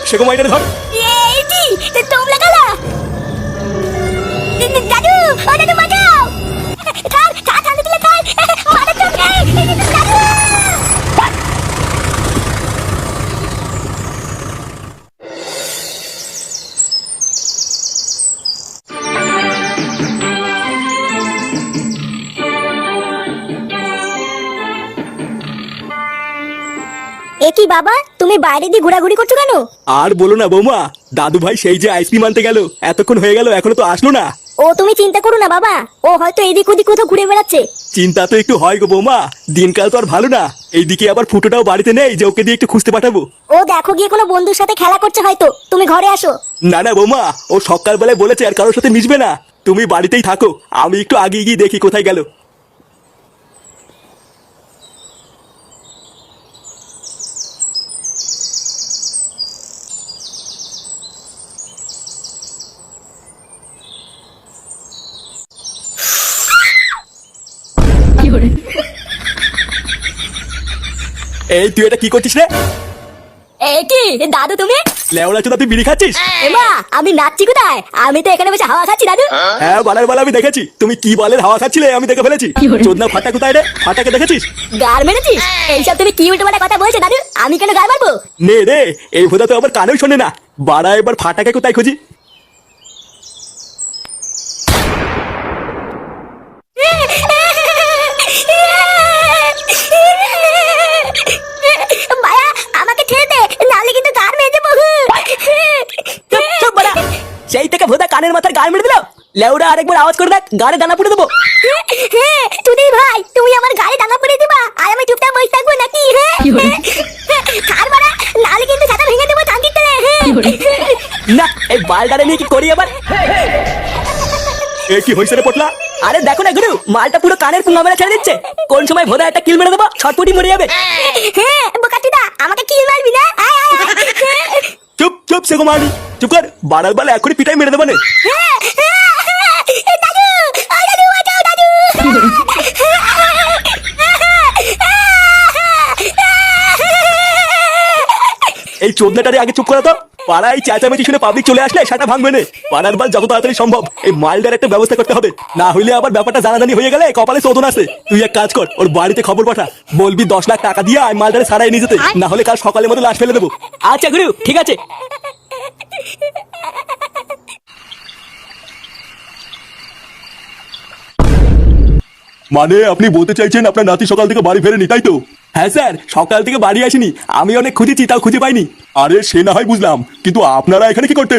সেগো মাইটারে ধর। এই কি তোমরা কালা? দাদু, ও দাদু বাঁচাও! কার কার কান দিলে কার মারা তো দাদু! এ কি বাবা, তুমি বাইরে দিয়ে ঘোরাঘুরি করছো কেন? আর বলো না বৌমা, দাদু ভাই সেই যে আইসক্রিম আনতে গেল, এতক্ষণ হয়ে গেল এখনো তো আসলো না। ও তুমি চিন্তা করো না বাবা, ও হয়তো এদিক ওদিক কোথাও ঘুরে বেড়াচ্ছে। চিন্তা তো একটু হয় গো বৌমা, দিনকাল তো আর ভালো না। এইদিকে আবার ফুটোটাও বাড়িতে নেই যে ওকে দিয়ে একটু খুঁজতে পাঠাবো। ও দেখো গিয়ে কোনো বন্ধুর সাথে খেলা করছে হয়তো, তুমি ঘরে আসো। না না বৌমা, ও সকালবেলায় বলেছে আর কারোর সাথে মিশবে না। তুমি বাড়িতেই থাকো, আমি একটু আগে গিয়ে দেখি কোথায় গেল। এই তুই এটা কি করছিস রে? এ কি দাদু তুমি? লেওড়া চোদা, তুই বিড়ি খাচ্ছিস? এমা আমি নাচছি কোথায়? আমি তো এখানে বসে হাওয়া খাচ্ছি দাদু। হ্যাঁ বালার বালা আমি দেখেছি, তুমি কি বলের হাওয়া খাচ্ছিলে আমি দেখে ফেলেছি। চোদনা ফাটা কোথায় রে? ফাটাকে দেখেছিস? গার মেরেছিস? এইসব তুমি কি উল্টো পাল্টা কথা বলছো দাদু? আমি কেন গার মারবো? নে রে, এই ভোদা তো আবার কানেও শোনে না। বাড়া এবার ফাটাকে কোথায় খুঁজি? মায়া আমাকে ছেড়ে দে, নাহলে কিন্তু গার মেরে দেবো। চুপ চুপ বাড়া, সেই থেকে ভোদা কানের মাথার গাল মেরে দিল। লেওড়া আরেকবার আওয়াজ করে দেখ, গাড়ে দানা পুড়ে দেবো। তুই ভাই, তুমি আমার গায়ে ডাঙা পড়ে দিবা আর আমি চুপচাপ বসে থাকবো নাকি? কার মারা, নাহলে কিন্তু ছাতা ভেঙে দেবো টাঙ্কির তলে। না এই বালটারে নিয়ে কি করি আবার? এ কি হইছে রে পটলা? আরে দেখো না গুরু, মালটা পুরো কানের পুঙ্গা মেরে ছেড়ে দিচ্ছে। কোন সময় ভোদা একটা কিল মেরে দেবো, ছটপটি মরে যাবে। বোকাচুদা, আমাকে কি মারবি না? চুপ চুপ সেগো মারি, চুপ কর। বাড়ার বালা এখনই পিটাই মেরে দেবো না। দাদু, ও দাদু বাঁচাও দাদু। এই চোদনাটারে আগে চুপ করা তো। পাড়ায় চেঁচামেচি শুনে পাবলিক চলে আসলে সেটা ভাঙবে না। পাড়ার বাল যত তাড়াতাড়ি সম্ভব এই মালটার একটা ব্যবস্থা করতে হবে, না হইলে আবার ব্যাপারটা জানাজানি হয়ে গেলে কপালে শোধন আছে। তুই এক কাজ কর, ওর বাড়িতে খবর পাঠা, বলবি 10 লাখ টাকা দিয়ে আমি মালটারে সারাই নিয়ে যেতে, না হলে কাল সকালের মধ্যে লাশ ফেলে দেবো। আচ্ছা গুরু, ঠিক আছে। মানে আপনি বলতে চাইছেন আপনার নাতি সকাল থেকে বাড়ি ফেরেনি, তাই তো? হ্যাঁ স্যার, সকাল থেকে বাড়ি আসেনি। আমি অনেক খুঁজেছি, তাও খুঁজে পাইনি। আরে সে না হয় বুঝলাম, কিন্তু আপনারা এখানে কি করতেন?